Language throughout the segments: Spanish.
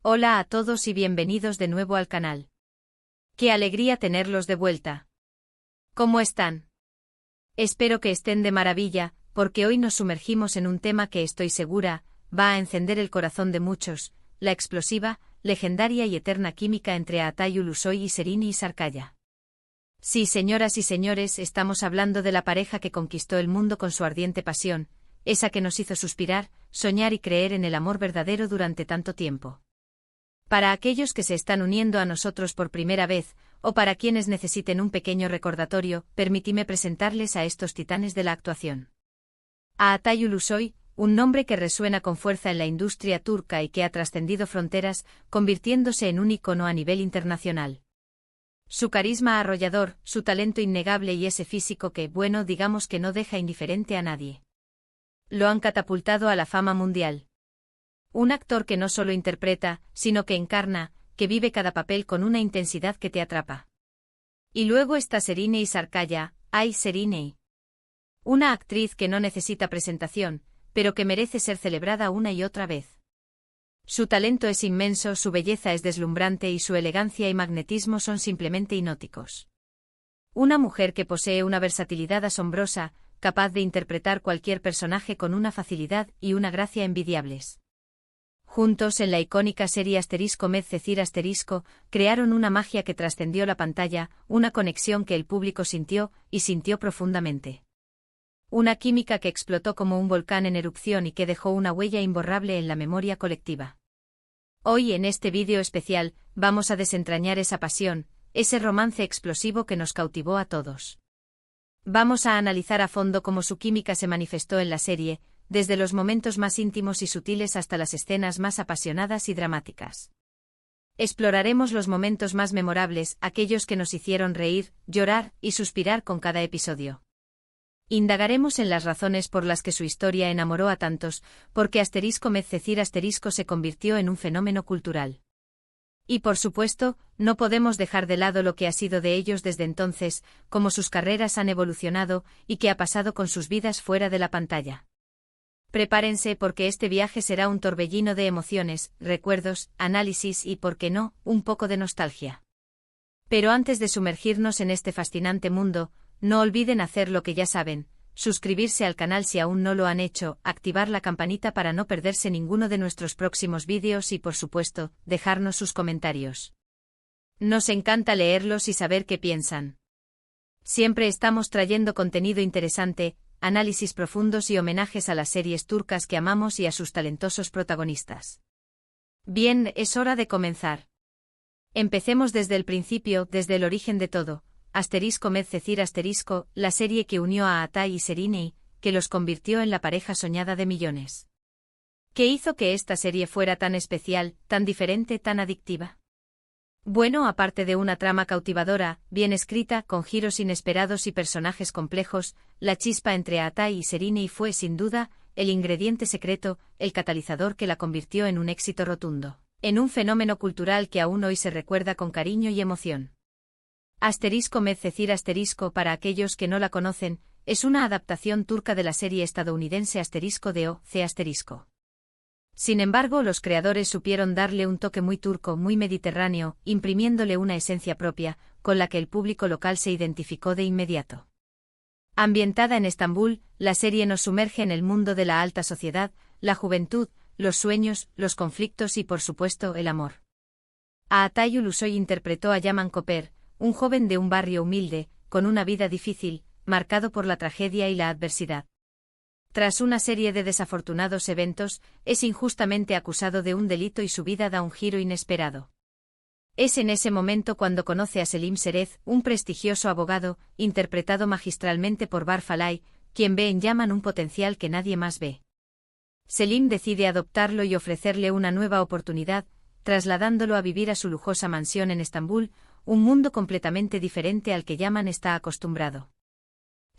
Hola a todos y bienvenidos de nuevo al canal. ¡Qué alegría tenerlos de vuelta! ¿Cómo están? Espero que estén de maravilla, porque hoy nos sumergimos en un tema que estoy segura va a encender el corazón de muchos: la explosiva, legendaria y eterna química entre Aatay Ulusoy y Serine Sarkaya. Sí, señoras y señores, estamos hablando de la pareja que conquistó el mundo con su ardiente pasión, esa que nos hizo suspirar, soñar y creer en el amor verdadero durante tanto tiempo. Para aquellos que se están uniendo a nosotros por primera vez, o para quienes necesiten un pequeño recordatorio, permíteme presentarles a estos titanes de la actuación. Aatay Ulusoy, un nombre que resuena con fuerza en la industria turca y que ha trascendido fronteras, convirtiéndose en un icono a nivel internacional. Su carisma arrollador, su talento innegable y ese físico que, bueno, digamos que no deja indiferente a nadie, lo han catapultado a la fama mundial. Un actor que no solo interpreta, sino que encarna, que vive cada papel con una intensidad que te atrapa. Y luego está Serine Sarkaya, ay Serine. Una actriz que no necesita presentación, pero que merece ser celebrada una y otra vez. Su talento es inmenso, su belleza es deslumbrante y su elegancia y magnetismo son simplemente hipnóticos. Una mujer que posee una versatilidad asombrosa, capaz de interpretar cualquier personaje con una facilidad y una gracia envidiables. Juntos en la icónica serie Medcezir crearon una magia que trascendió la pantalla, una conexión que el público sintió, y sintió profundamente. Una química que explotó como un volcán en erupción y que dejó una huella imborrable en la memoria colectiva. Hoy en este vídeo especial, vamos a desentrañar esa pasión, ese romance explosivo que nos cautivó a todos. Vamos a analizar a fondo cómo su química se manifestó en la serie, desde los momentos más íntimos y sutiles hasta las escenas más apasionadas y dramáticas. Exploraremos los momentos más memorables, aquellos que nos hicieron reír, llorar y suspirar con cada episodio. Indagaremos en las razones por las que su historia enamoró a tantos, porque Medcezir se convirtió en un fenómeno cultural. Y por supuesto, no podemos dejar de lado lo que ha sido de ellos desde entonces, cómo sus carreras han evolucionado y qué ha pasado con sus vidas fuera de la pantalla. Prepárense porque este viaje será un torbellino de emociones, recuerdos, análisis y, por qué no, un poco de nostalgia. Pero antes de sumergirnos en este fascinante mundo, no olviden hacer lo que ya saben: suscribirse al canal si aún no lo han hecho, activar la campanita para no perderse ninguno de nuestros próximos vídeos y, por supuesto, dejarnos sus comentarios. Nos encanta leerlos y saber qué piensan. Siempre estamos trayendo contenido interesante, análisis profundos y homenajes a las series turcas que amamos y a sus talentosos protagonistas. Bien, es hora de comenzar. Empecemos desde el principio, desde el origen de todo. Medcezir la serie que unió a Aatay y Serine, que los convirtió en la pareja soñada de millones. ¿Qué hizo que esta serie fuera tan especial, tan diferente, tan adictiva? Bueno, aparte de una trama cautivadora, bien escrita, con giros inesperados y personajes complejos, la chispa entre Aatay y Serine fue, sin duda, el ingrediente secreto, el catalizador que la convirtió en un éxito rotundo, en un fenómeno cultural que aún hoy se recuerda con cariño y emoción. Medcezir para aquellos que no la conocen, es una adaptación turca de la serie estadounidense de O.C. Sin embargo, los creadores supieron darle un toque muy turco, muy mediterráneo, imprimiéndole una esencia propia, con la que el público local se identificó de inmediato. Ambientada en Estambul, la serie nos sumerge en el mundo de la alta sociedad, la juventud, los sueños, los conflictos y, por supuesto, el amor. Aatay Ulusoy interpretó a Yaman Koper, un joven de un barrio humilde, con una vida difícil, marcado por la tragedia y la adversidad. Tras una serie de desafortunados eventos, es injustamente acusado de un delito y su vida da un giro inesperado. Es en ese momento cuando conoce a Selim Serez, un prestigioso abogado, interpretado magistralmente por Bar Falay, quien ve en Yaman un potencial que nadie más ve. Selim decide adoptarlo y ofrecerle una nueva oportunidad, trasladándolo a vivir a su lujosa mansión en Estambul, un mundo completamente diferente al que Yaman está acostumbrado.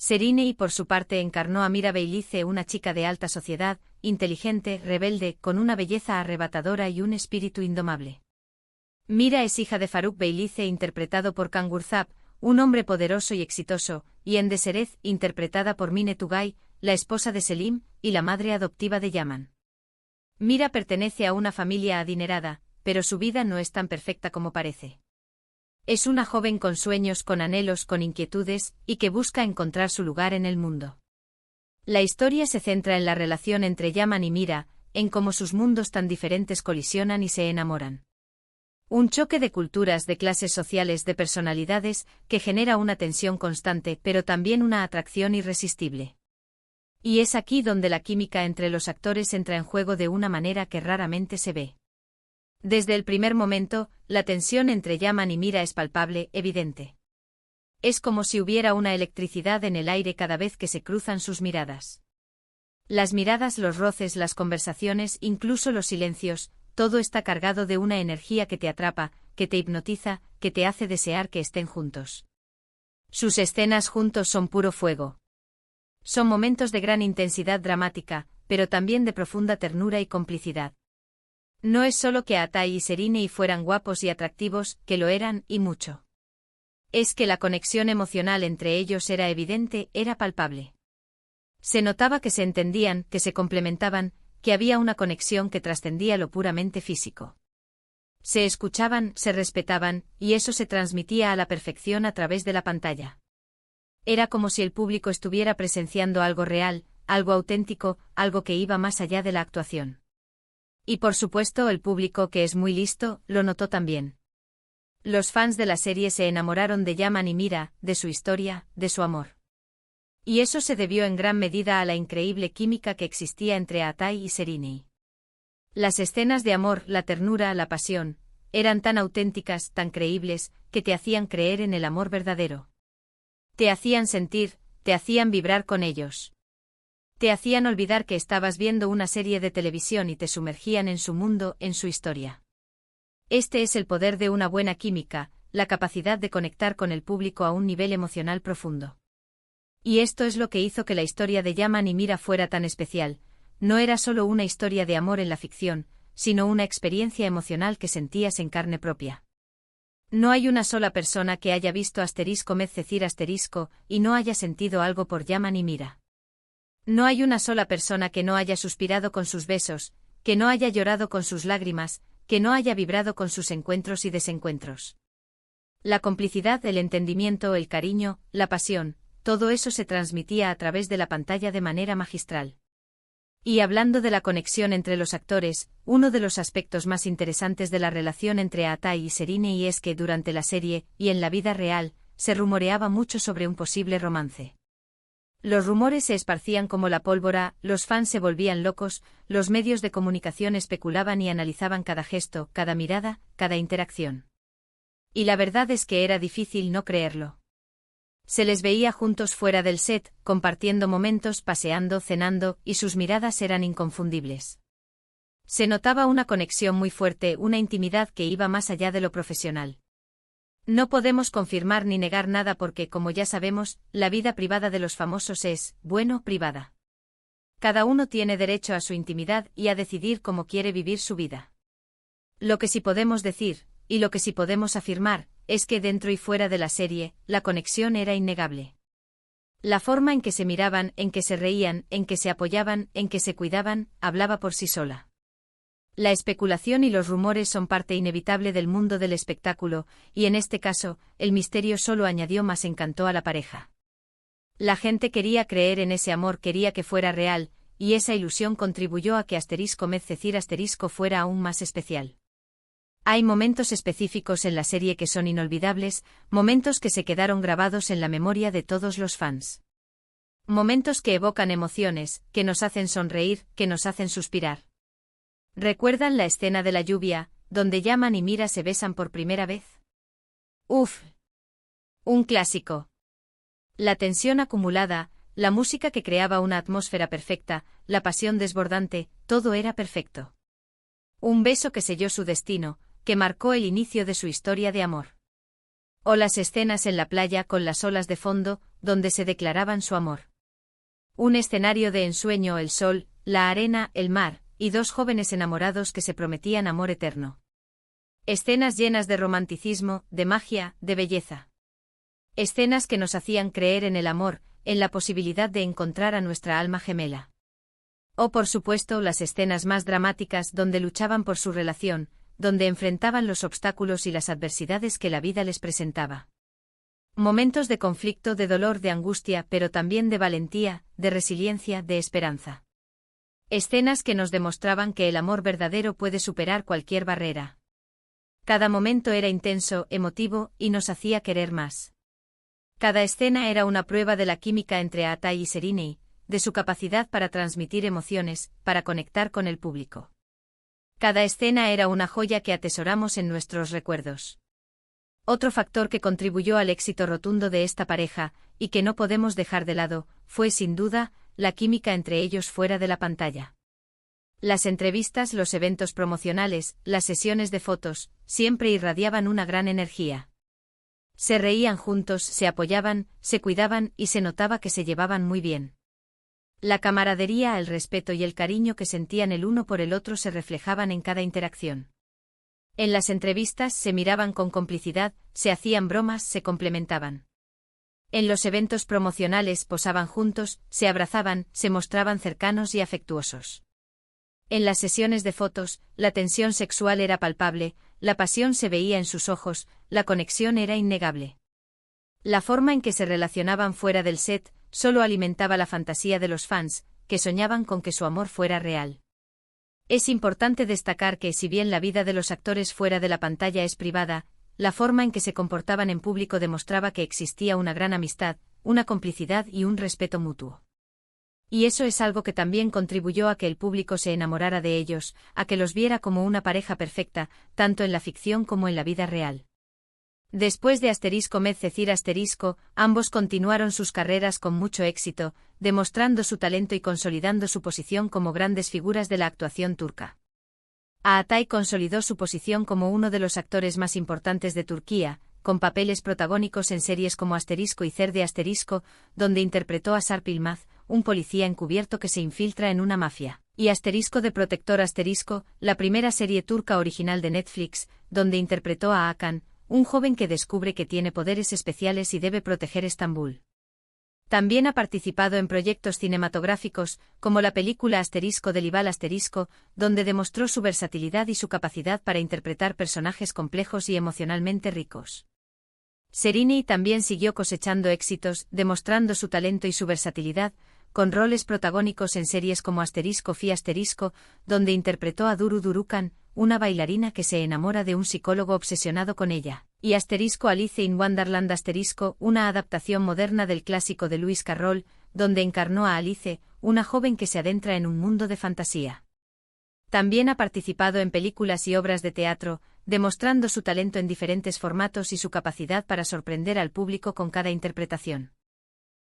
Serine, por su parte, encarnó a Mira Beylice, una chica de alta sociedad, inteligente, rebelde, con una belleza arrebatadora y un espíritu indomable. Mira es hija de Faruk Beylice, interpretado por Can Gürzap, un hombre poderoso y exitoso, y Hende Serez, interpretada por Mine Tugay, la esposa de Selim, y la madre adoptiva de Yaman. Mira pertenece a una familia adinerada, pero su vida no es tan perfecta como parece. Es una joven con sueños, con anhelos, con inquietudes, y que busca encontrar su lugar en el mundo. La historia se centra en la relación entre Yaman y Mira, en cómo sus mundos tan diferentes colisionan y se enamoran. Un choque de culturas, de clases sociales, de personalidades, que genera una tensión constante, pero también una atracción irresistible. Y es aquí donde la química entre los actores entra en juego de una manera que raramente se ve. Desde el primer momento, la tensión entre Yaman y Mira es palpable, evidente. Es como si hubiera una electricidad en el aire cada vez que se cruzan sus miradas. Las miradas, los roces, las conversaciones, incluso los silencios, todo está cargado de una energía que te atrapa, que te hipnotiza, que te hace desear que estén juntos. Sus escenas juntos son puro fuego. Son momentos de gran intensidad dramática, pero también de profunda ternura y complicidad. No es solo que Atai y Serinei fueran guapos y atractivos, que lo eran, y mucho. Es que la conexión emocional entre ellos era evidente, era palpable. Se notaba que se entendían, que se complementaban, que había una conexión que trascendía lo puramente físico. Se escuchaban, se respetaban, y eso se transmitía a la perfección a través de la pantalla. Era como si el público estuviera presenciando algo real, algo auténtico, algo que iba más allá de la actuación. Y por supuesto el público, que es muy listo, lo notó también. Los fans de la serie se enamoraron de Yaman y Mira, de su historia, de su amor. Y eso se debió en gran medida a la increíble química que existía entre Atai y Serinei. Las escenas de amor, la ternura, la pasión, eran tan auténticas, tan creíbles, que te hacían creer en el amor verdadero. Te hacían sentir, te hacían vibrar con ellos. Te hacían olvidar que estabas viendo una serie de televisión y te sumergían en su mundo, en su historia. Este es el poder de una buena química, la capacidad de conectar con el público a un nivel emocional profundo. Y esto es lo que hizo que la historia de Yaman y Mira fuera tan especial. No era solo una historia de amor en la ficción, sino una experiencia emocional que sentías en carne propia. No hay una sola persona que haya visto *Medcecir* y no haya sentido algo por Yaman y Mira. No hay una sola persona que no haya suspirado con sus besos, que no haya llorado con sus lágrimas, que no haya vibrado con sus encuentros y desencuentros. La complicidad, el entendimiento, el cariño, la pasión, todo eso se transmitía a través de la pantalla de manera magistral. Y hablando de la conexión entre los actores, uno de los aspectos más interesantes de la relación entre Atai y Serinei es que durante la serie, y en la vida real, se rumoreaba mucho sobre un posible romance. Los rumores se esparcían como la pólvora, los fans se volvían locos, los medios de comunicación especulaban y analizaban cada gesto, cada mirada, cada interacción. Y la verdad es que era difícil no creerlo. Se les veía juntos fuera del set, compartiendo momentos, paseando, cenando, y sus miradas eran inconfundibles. Se notaba una conexión muy fuerte, una intimidad que iba más allá de lo profesional. No podemos confirmar ni negar nada porque, como ya sabemos, la vida privada de los famosos es, bueno, privada. Cada uno tiene derecho a su intimidad y a decidir cómo quiere vivir su vida. Lo que sí podemos decir, y lo que sí podemos afirmar, es que dentro y fuera de la serie, la conexión era innegable. La forma en que se miraban, en que se reían, en que se apoyaban, en que se cuidaban, hablaba por sí sola. La especulación y los rumores son parte inevitable del mundo del espectáculo, y en este caso, el misterio solo añadió más encanto a la pareja. La gente quería creer en ese amor, quería que fuera real, y esa ilusión contribuyó a que *Medcecir* fuera aún más especial. Hay momentos específicos en la serie que son inolvidables, momentos que se quedaron grabados en la memoria de todos los fans. Momentos que evocan emociones, que nos hacen sonreír, que nos hacen suspirar. ¿Recuerdan la escena de la lluvia, donde Yaman y Mira se besan por primera vez? ¡Uf! Un clásico. La tensión acumulada, la música que creaba una atmósfera perfecta, la pasión desbordante, todo era perfecto. Un beso que selló su destino, que marcó el inicio de su historia de amor. O las escenas en la playa con las olas de fondo, donde se declaraban su amor. Un escenario de ensueño, el sol, la arena, el mar, y dos jóvenes enamorados que se prometían amor eterno. Escenas llenas de romanticismo, de magia, de belleza. Escenas que nos hacían creer en el amor, en la posibilidad de encontrar a nuestra alma gemela. O por supuesto las escenas más dramáticas donde luchaban por su relación, donde enfrentaban los obstáculos y las adversidades que la vida les presentaba. Momentos de conflicto, de dolor, de angustia, pero también de valentía, de resiliencia, de esperanza. Escenas que nos demostraban que el amor verdadero puede superar cualquier barrera. Cada momento era intenso, emotivo, y nos hacía querer más. Cada escena era una prueba de la química entre Aatai y Serinei, de su capacidad para transmitir emociones, para conectar con el público. Cada escena era una joya que atesoramos en nuestros recuerdos. Otro factor que contribuyó al éxito rotundo de esta pareja, y que no podemos dejar de lado, fue sin duda, la química entre ellos fuera de la pantalla. Las entrevistas, los eventos promocionales, las sesiones de fotos, siempre irradiaban una gran energía. Se reían juntos, se apoyaban, se cuidaban y se notaba que se llevaban muy bien. La camaradería, el respeto y el cariño que sentían el uno por el otro se reflejaban en cada interacción. En las entrevistas se miraban con complicidad, se hacían bromas, se complementaban. En los eventos promocionales posaban juntos, se abrazaban, se mostraban cercanos y afectuosos. En las sesiones de fotos, la tensión sexual era palpable, la pasión se veía en sus ojos, la conexión era innegable. La forma en que se relacionaban fuera del set solo alimentaba la fantasía de los fans, que soñaban con que su amor fuera real. Es importante destacar que, si bien la vida de los actores fuera de la pantalla es privada, la forma en que se comportaban en público demostraba que existía una gran amistad, una complicidad y un respeto mutuo. Y eso es algo que también contribuyó a que el público se enamorara de ellos, a que los viera como una pareja perfecta, tanto en la ficción como en la vida real. Después de *Med-Cecir*, ambos continuaron sus carreras con mucho éxito, demostrando su talento y consolidando su posición como grandes figuras de la actuación turca. Aatai consolidó su posición como uno de los actores más importantes de Turquía, con papeles protagónicos en series como y Cerde donde interpretó a Sarp Yılmaz, un policía encubierto que se infiltra en una mafia, y de Protector la primera serie turca original de Netflix, donde interpretó a Hakan, un joven que descubre que tiene poderes especiales y debe proteger Estambul. También ha participado en proyectos cinematográficos, como la película del Ibal donde demostró su versatilidad y su capacidad para interpretar personajes complejos y emocionalmente ricos. Serinei también siguió cosechando éxitos, demostrando su talento y su versatilidad, con roles protagónicos en series como Fi donde interpretó a Duru Durukan, una bailarina que se enamora de un psicólogo obsesionado con ella, y Alice in Wonderland una adaptación moderna del clásico de Lewis Carroll, donde encarnó a Alice, una joven que se adentra en un mundo de fantasía. También ha participado en películas y obras de teatro, demostrando su talento en diferentes formatos y su capacidad para sorprender al público con cada interpretación.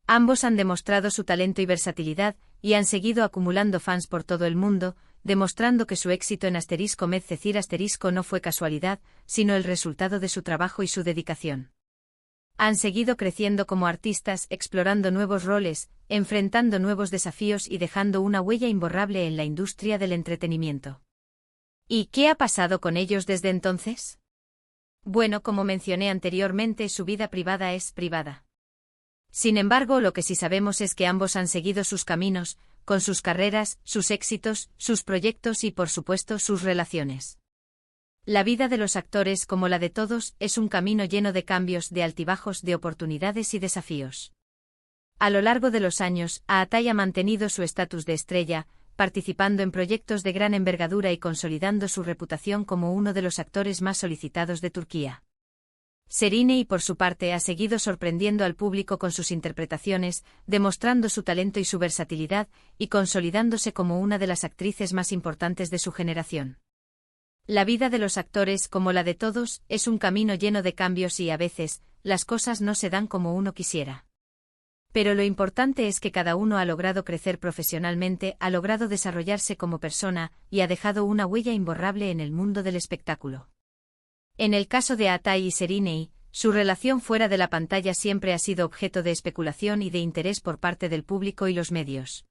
Ambos han demostrado su talento y versatilidad, y han seguido acumulando fans por todo el mundo, demostrando que su éxito en Med-Cecir no fue casualidad, sino el resultado de su trabajo y su dedicación. Han seguido creciendo como artistas, explorando nuevos roles, enfrentando nuevos desafíos y dejando una huella imborrable en la industria del entretenimiento. ¿Y qué ha pasado con ellos desde entonces? Bueno, como mencioné anteriormente, su vida privada es privada. Sin embargo, lo que sí sabemos es que ambos han seguido sus caminos, con sus carreras, sus éxitos, sus proyectos y, por supuesto, sus relaciones. La vida de los actores, como la de todos, es un camino lleno de cambios, de altibajos, de oportunidades y desafíos. A lo largo de los años, Aatai ha mantenido su estatus de estrella, participando en proyectos de gran envergadura y consolidando su reputación como uno de los actores más solicitados de Turquía. Serinei, por su parte, ha seguido sorprendiendo al público con sus interpretaciones, demostrando su talento y su versatilidad, y consolidándose como una de las actrices más importantes de su generación. La vida de los actores, como la de todos, es un camino lleno de cambios y, a veces, las cosas no se dan como uno quisiera. Pero lo importante es que cada uno ha logrado crecer profesionalmente, ha logrado desarrollarse como persona, y ha dejado una huella imborrable en el mundo del espectáculo. En el caso de Aatai y Serinei, su relación fuera de la pantalla siempre ha sido objeto de especulación y de interés por parte del público y los medios.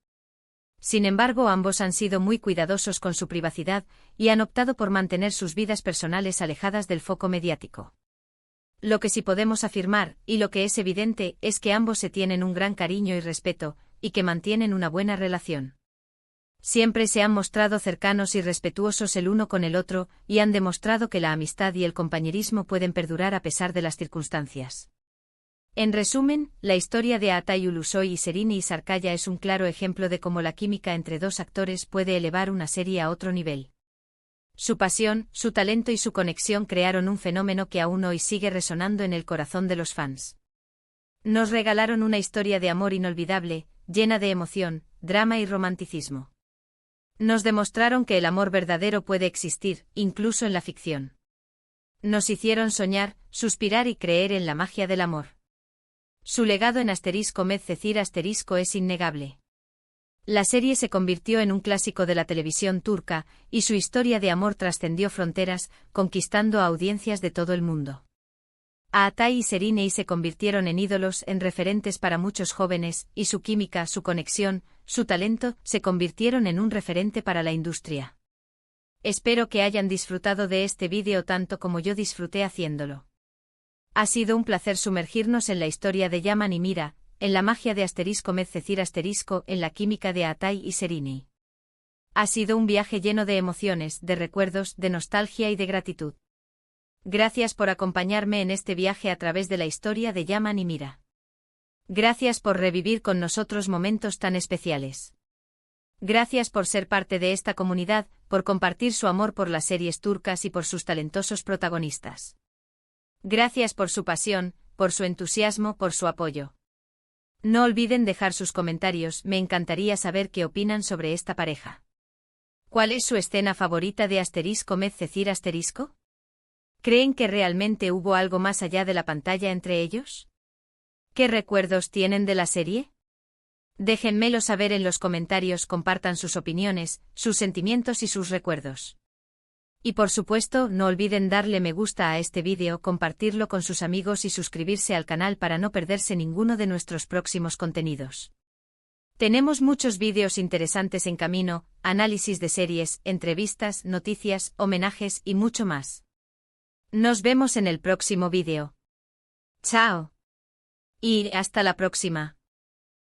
Sin embargo, ambos han sido muy cuidadosos con su privacidad y han optado por mantener sus vidas personales alejadas del foco mediático. Lo que sí podemos afirmar, y lo que es evidente, es que ambos se tienen un gran cariño y respeto, y que mantienen una buena relación. Siempre se han mostrado cercanos y respetuosos el uno con el otro, y han demostrado que la amistad y el compañerismo pueden perdurar a pesar de las circunstancias. En resumen, la historia de Aatai Ulusoy y Serine Isarkaya es un claro ejemplo de cómo la química entre dos actores puede elevar una serie a otro nivel. Su pasión, su talento y su conexión crearon un fenómeno que aún hoy sigue resonando en el corazón de los fans. Nos regalaron una historia de amor inolvidable, llena de emoción, drama y romanticismo. Nos demostraron que el amor verdadero puede existir, incluso en la ficción. Nos hicieron soñar, suspirar y creer en la magia del amor. Su legado en *Med Cecir* es innegable. La serie se convirtió en un clásico de la televisión turca, y su historia de amor trascendió fronteras, conquistando a audiencias de todo el mundo. Aatai y Serine se convirtieron en ídolos, en referentes para muchos jóvenes, y su química, su conexión, su talento, se convirtieron en un referente para la industria. Espero que hayan disfrutado de este vídeo tanto como yo disfruté haciéndolo. Ha sido un placer sumergirnos en la historia de Yaman y Mira, en la magia de *Med Cecir*, en la química de Aatai y Serine. Ha sido un viaje lleno de emociones, de recuerdos, de nostalgia y de gratitud. Gracias por acompañarme en este viaje a través de la historia de Yaman y Mira. Gracias por revivir con nosotros momentos tan especiales. Gracias por ser parte de esta comunidad, por compartir su amor por las series turcas y por sus talentosos protagonistas. Gracias por su pasión, por su entusiasmo, por su apoyo. No olviden dejar sus comentarios, me encantaría saber qué opinan sobre esta pareja. ¿Cuál es su escena favorita de *Med Cecir*? ¿Creen que realmente hubo algo más allá de la pantalla entre ellos? ¿Qué recuerdos tienen de la serie? Déjenmelo saber en los comentarios, compartan sus opiniones, sus sentimientos y sus recuerdos. Y por supuesto, no olviden darle me gusta a este vídeo, compartirlo con sus amigos y suscribirse al canal para no perderse ninguno de nuestros próximos contenidos. Tenemos muchos vídeos interesantes en camino, análisis de series, entrevistas, noticias, homenajes y mucho más. Nos vemos en el próximo vídeo. ¡Chao! Y hasta la próxima.